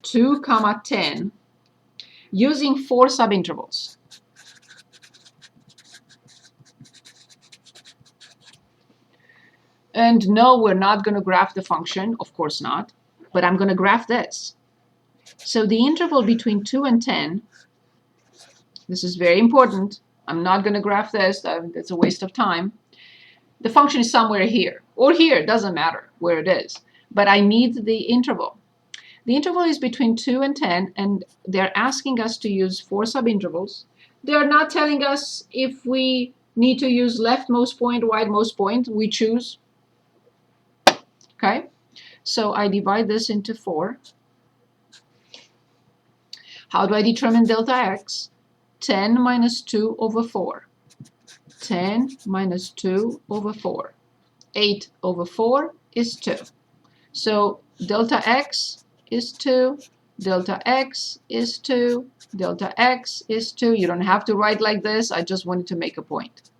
2, comma 10 using 4 subintervals. And no, we're not going to graph the function, of course not, but I'm going to graph this. So the interval between 2 and 10, this is very important. I'm not going to graph this. It's a waste of time. The function is somewhere here or here. It doesn't matter where it is. But I need the interval. The interval is between 2 and 10, and they're asking us to use 4 subintervals. They're not telling us if we need to use leftmost point, rightmost point. We choose. Okay? So I divide this into 4. How do I determine delta x? 10 minus 2 over 4. 10 minus 2 over 4. 8 over 4 is 2. So delta x is 2. Delta x is 2. Delta x is 2. You don't have to write like this. I just wanted to make a point.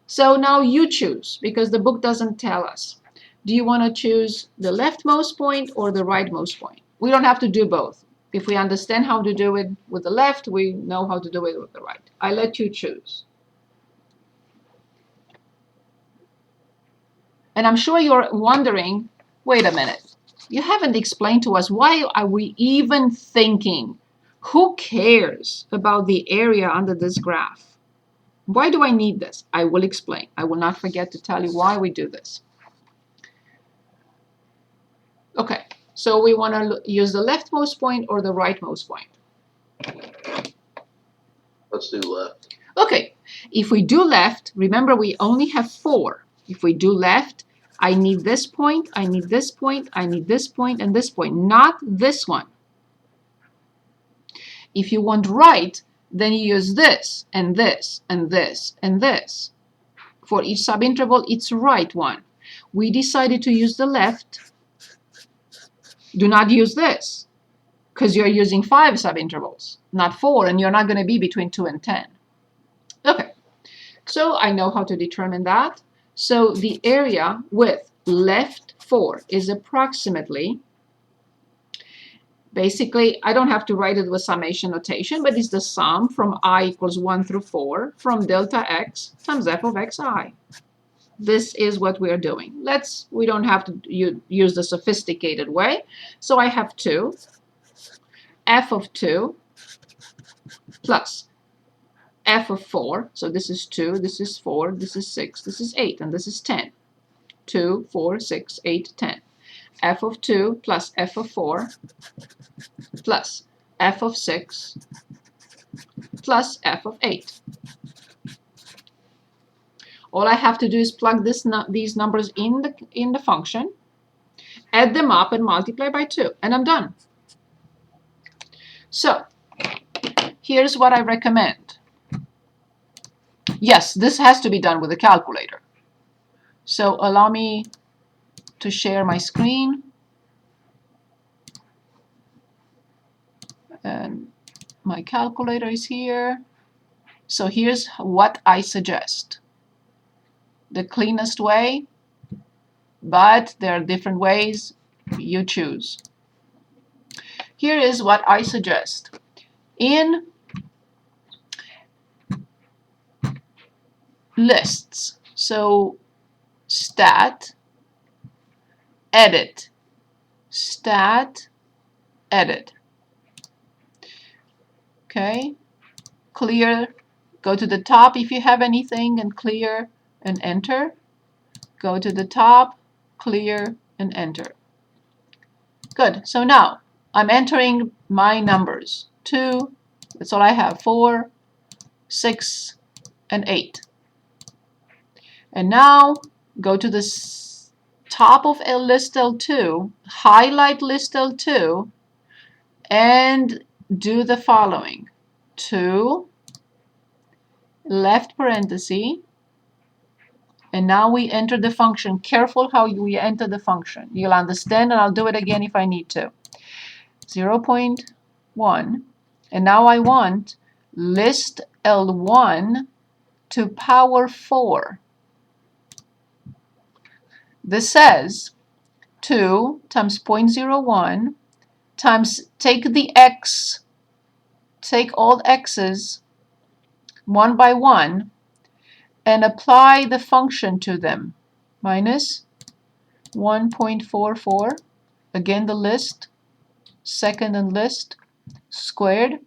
So now you choose, because the book doesn't tell us. Do you want to choose the leftmost point or the rightmost point? We don't have to do both. If we understand how to do it with the left, we know how to do it with the right. I let you choose. And I'm sure you're wondering, wait a minute, you haven't explained to us, why are we even thinking? Who cares about the area under this graph? Why do I need this? I will explain. I will not forget to tell you why we do this. Okay, so we want to use the leftmost point or the rightmost point? Let's do left. Okay, if we do left, remember we only have 4. If we do left, I need this point, I need this point, I need this point, and this point, not this one. If you want right, then you use this, and this, and this, and this. For each subinterval, it's right one. We decided to use the left. Do not use this, because you're using 5 subintervals, not 4, and you're not going to be between 2 and 10. Okay, so I know how to determine that. So the area with left 4 is approximately, basically, I don't have to write it with summation notation, but it's the sum from I equals 1 through 4 from delta x times f of xi. This is what we're doing. We don't have to use the sophisticated way. So I have 2, f of 2 plus f of 4. So this is 2, this is 4, this is 6, this is 8, and this is 10. 2, 4, 6, 8, 10. F of 2 plus f of 4 plus f of 6 plus f of 8. All I have to do is plug these numbers in the function, add them up, and multiply by 2, and I'm done. So here's what I recommend. Yes, this has to be done with a calculator. So allow me to share my screen. And my calculator is here. So here's what I suggest. The cleanest way, but there are different ways. You choose. Here is what I suggest. In lists, so stat, edit, stat, edit. Okay, clear, go to the top if you have anything, and clear and enter. Go to the top, clear, and enter. Good. So now I'm entering my numbers. 2, that's all I have. 4, 6, and 8. And now go to the top of list L2, highlight list L2, and do the following. 2, left parenthesis, and now we enter the function. Careful how we enter the function. You'll understand, and I'll do it again if I need to. 0.1, and now I want list L1 to power 4. This says 2 times 0.01 times take the x, take all x's one by one and apply the function to them. Minus 1.44, again the list, second and list, squared,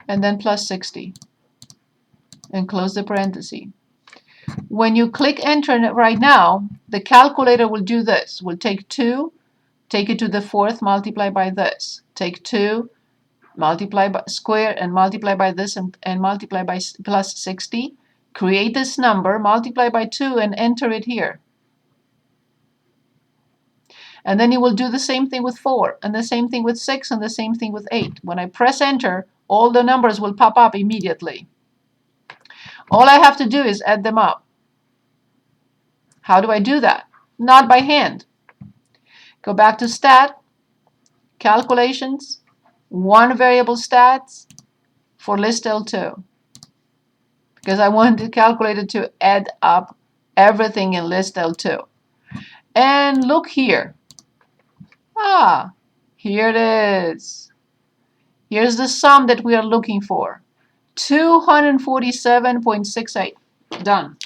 and then plus 60, and close the parenthesis. When you click enter right now, the calculator will do this. Will take 2, take it to the fourth, multiply by this. Take 2, multiply by square, and multiply by this, and multiply by plus 60. Create this number, multiply by 2, and enter it here. And then you will do the same thing with 4, and the same thing with 6, and the same thing with 8. When I press enter, all the numbers will pop up immediately. All I have to do is add them up. How do I do that? Not by hand. Go back to stat, calculations, one variable stats for list L2. Because I want the calculator to add up everything in list L2. And look here. Here it is. Here's the sum that we are looking for. 247.68. Done.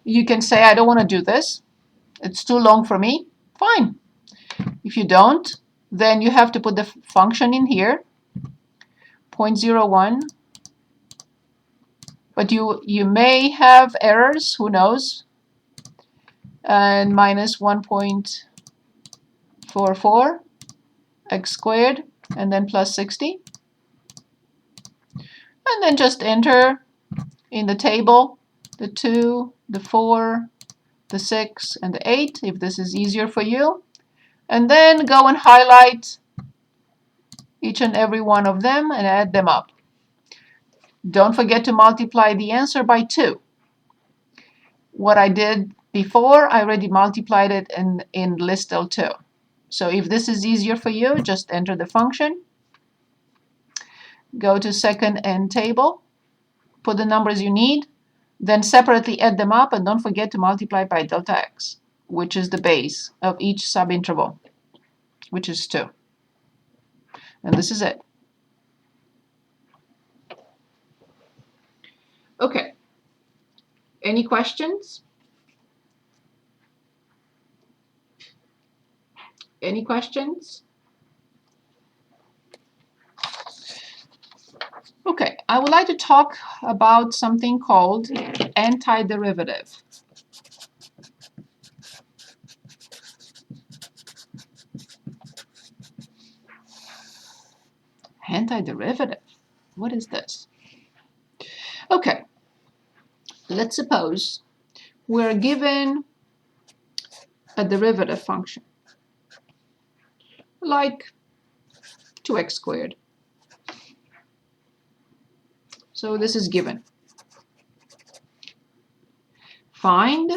You can say, I don't want to do this. It's too long for me. Fine. If you don't, then you have to put the function in here, 0.01. But you may have errors, who knows? And minus 1.44 x squared, and then plus 60. And then just enter in the table the 2, the 4, the 6, and the 8, if this is easier for you. And then go and highlight each and every one of them and add them up. Don't forget to multiply the answer by 2. What I did before, I already multiplied it in list L2. So if this is easier for you, just enter the function. Go to second and table, put the numbers you need, then separately add them up, and don't forget to multiply by delta x, which is the base of each subinterval, which is 2. And this is it. Okay. Any questions? Any questions? Okay, I would like to talk about something called antiderivative. Antiderivative? What is this? Okay, let's suppose we're given a derivative function like 2x squared. So this is given. Find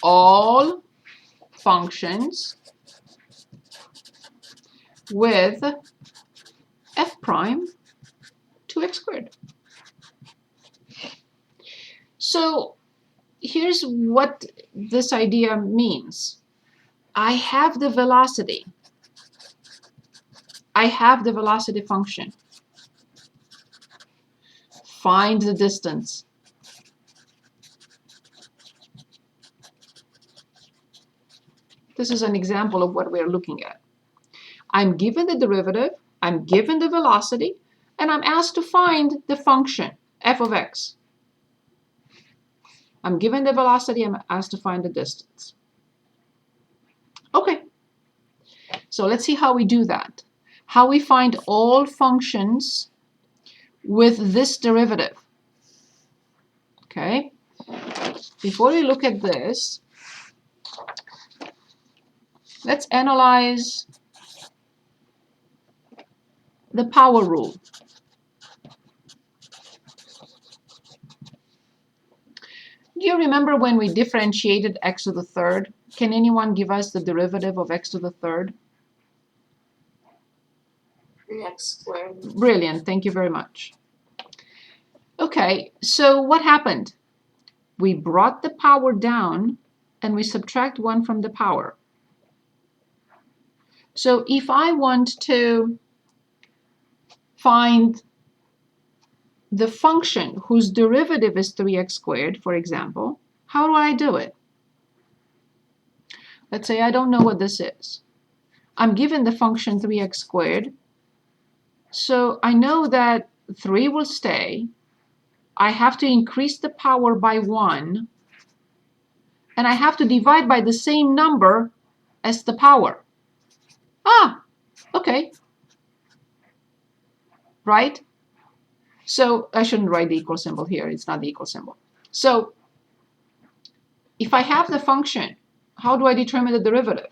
all functions with f prime 2x squared. So here's what this idea means. I have the velocity. I have the velocity function. Find the distance. This is an example of what we're looking at. I'm given the derivative, I'm given the velocity, and I'm asked to find the function, f of x. I'm given the velocity, I'm asked to find the distance. Okay, so let's see how we do that. How we find all functions with this derivative. Okay, before we look at this, let's analyze the power rule. Do you remember when we differentiated x to the third? Can anyone give us the derivative of x to the third? 3x squared. Brilliant, thank you very much. Okay, so what happened? We brought the power down and we subtract 1 from the power. So if I want to find the function whose derivative is 3x squared, for example, how do I do it? Let's say I don't know what this is. I'm given the function 3x squared, so I know that 3 will stay. I have to increase the power by 1, and I have to divide by the same number as the power. Ah, okay. Right? So I shouldn't write the equal symbol here. It's not the equal symbol. So if I have the function, how do I determine the derivative?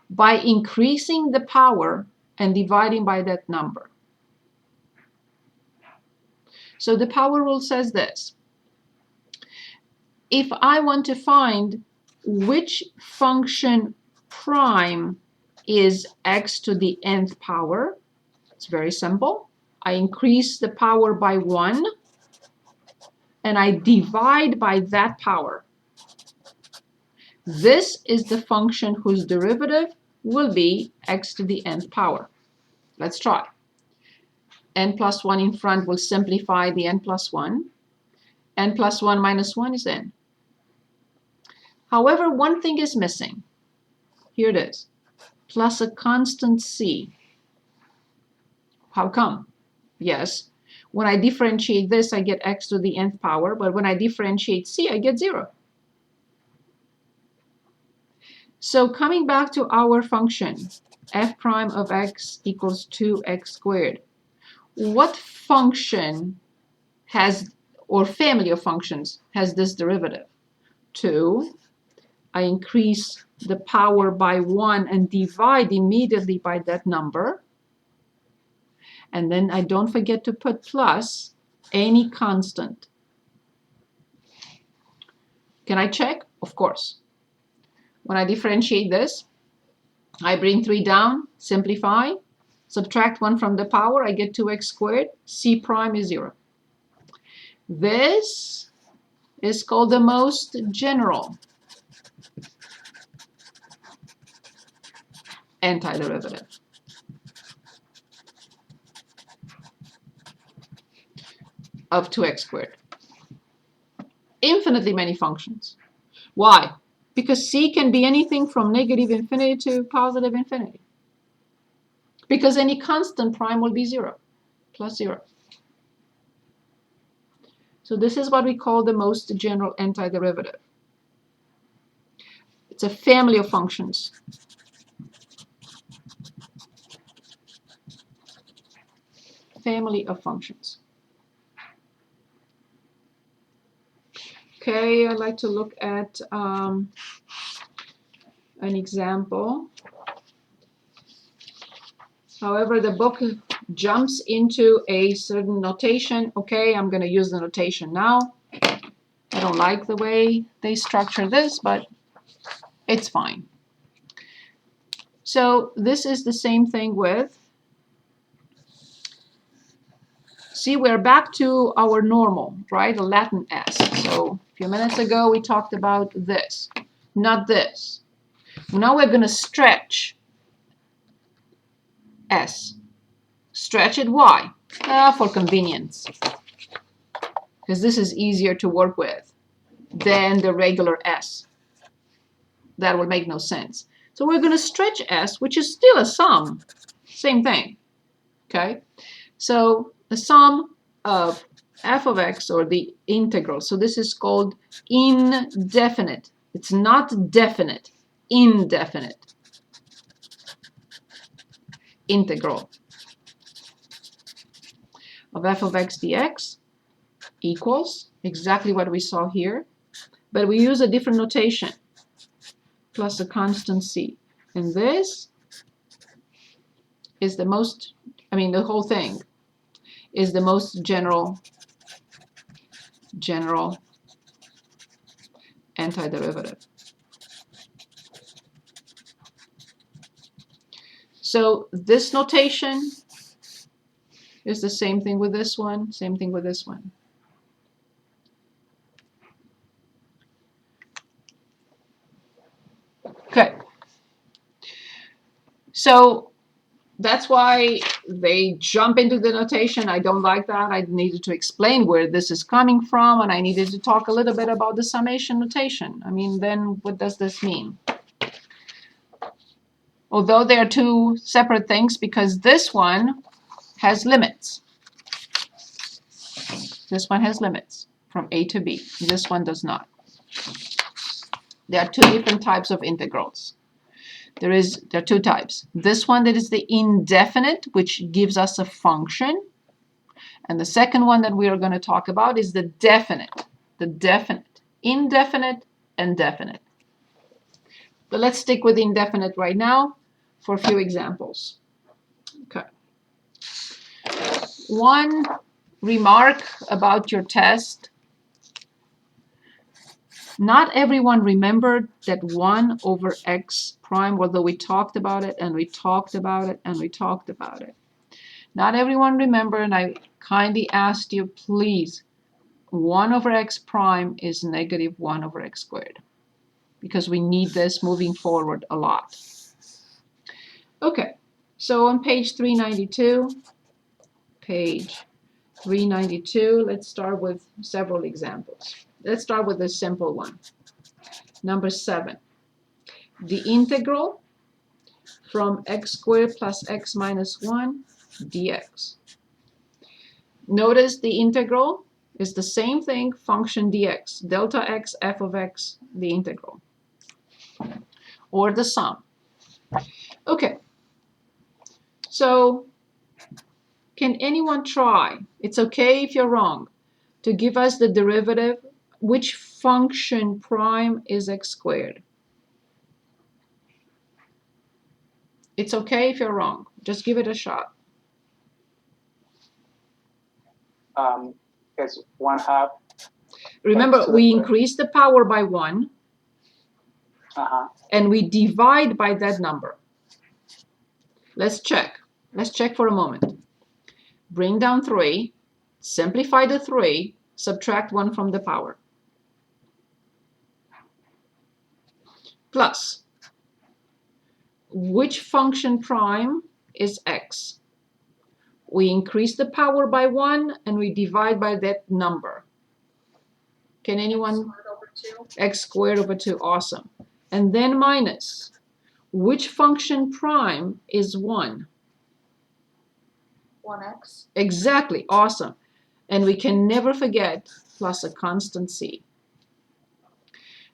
By increasing the power and dividing by that number. So the power rule says this. If I want to find which function prime is x to the nth power, it's very simple. I increase the power by 1 and I divide by that power. This is the function whose derivative will be x to the nth power. Let's try. N plus 1 in front will simplify the n plus 1. N plus 1 minus 1 is n. However, one thing is missing. Here it is. Plus a constant c. How come? Yes, when I differentiate this, I get x to the nth power, but when I differentiate c, I get 0. So coming back to our function, f prime of x equals 2x squared. What function has, or family of functions, has this derivative? 2. I increase the power by 1 and divide immediately by that number. And then I don't forget to put plus any constant. Can I check? Of course. When I differentiate this, I bring 3 down, simplify, subtract 1 from the power, I get 2x squared, c prime is 0. This is called the most general antiderivative of 2x squared. Infinitely many functions. Why? Because c can be anything from negative infinity to positive infinity. Because any constant prime will be 0, plus 0. So this is what we call the most general antiderivative. It's a family of functions. Family of functions. Okay, I'd like to look at an example. However, the book jumps into a certain notation. Okay, I'm going to use the notation now. I don't like the way they structure this, but it's fine. So this is the same thing with, see, we're back to our normal, right? The Latin S. So a few minutes ago, we talked about this, not this. Now we're going to stretch S. Stretch it, why? For convenience. Because this is easier to work with than the regular S. That would make no sense. So we're going to stretch S, which is still a sum. Same thing. Okay? So the sum of f of x, or the integral. So this is called indefinite. It's not definite. Indefinite. Integral of f of x dx equals exactly what we saw here, but we use a different notation, plus a constant c. And this is the most, the whole thing is the most general antiderivative. So this notation is the same thing with this one, same thing with this one. So that's why they jump into the notation. I don't like that. I needed to explain where this is coming from, and I needed to talk a little bit about the summation notation. I mean, then what does this mean? Although they are two separate things, because this one has limits. This one has limits from a to b. This one does not. There are two different types of integrals. There are two types. This one that is the indefinite, which gives us a function. And the second one that we are going to talk about is the definite. The definite. Indefinite and definite. But let's stick with indefinite right now for a few examples. Okay. One remark about your test. Not everyone remembered that 1 over x prime, although we talked about it and we talked about it and we talked about it. Not everyone remembered, and I kindly asked you, please, 1 over x prime is negative 1 over x squared, because we need this moving forward a lot. Okay, so on page 392, let's start with several examples. Let's start with a simple one. Number 7. The integral from x squared plus x minus 1 dx. Notice the integral is the same thing, function dx, delta x, f of x, the integral, or the sum. Okay, so can anyone try, it's okay if you're wrong, to give us the derivative, which function prime is x squared? It's okay if you're wrong, just give it a shot. It's 1/2. Remember, we increase the power by 1, and we divide by that number. Let's check. Let's check for a moment. Bring down 3, simplify the 3, subtract 1 from the power. Plus, which function prime is x? We increase the power by 1 and we divide by that number. Can anyone? X squared over 2. Awesome. And then minus, which function prime is 1? 1x. Exactly. Awesome. And we can never forget plus a constant c.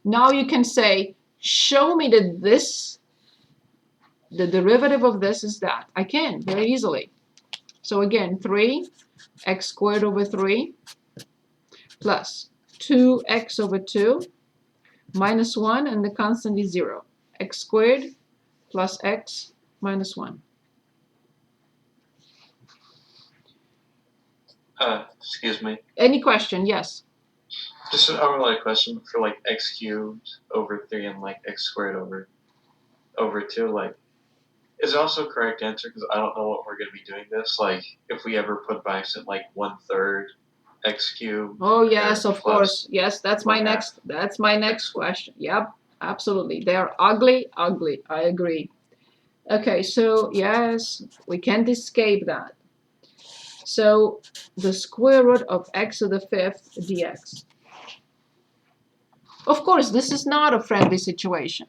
Now you can say, show me that this, the derivative of this is that. I can very easily. So again, 3 x squared over 3 plus 2x over 2 minus 1, and the constant is 0. X squared plus x minus 1. Excuse me. Any question? Yes. Just an unrelated question for like x cubed over 3 and like x squared over 2. Like, is it also a correct answer? Because I don't know what we're going to be doing this. Like, if we ever put by accident like 1/3 x cubed. Oh yes, of course. Yes, that's my next. That's my next question. Yep, absolutely. They are ugly, ugly. I agree. Okay, so yes, we can't escape that. So the square root of x to the 5th dx. Of course, this is not a friendly situation.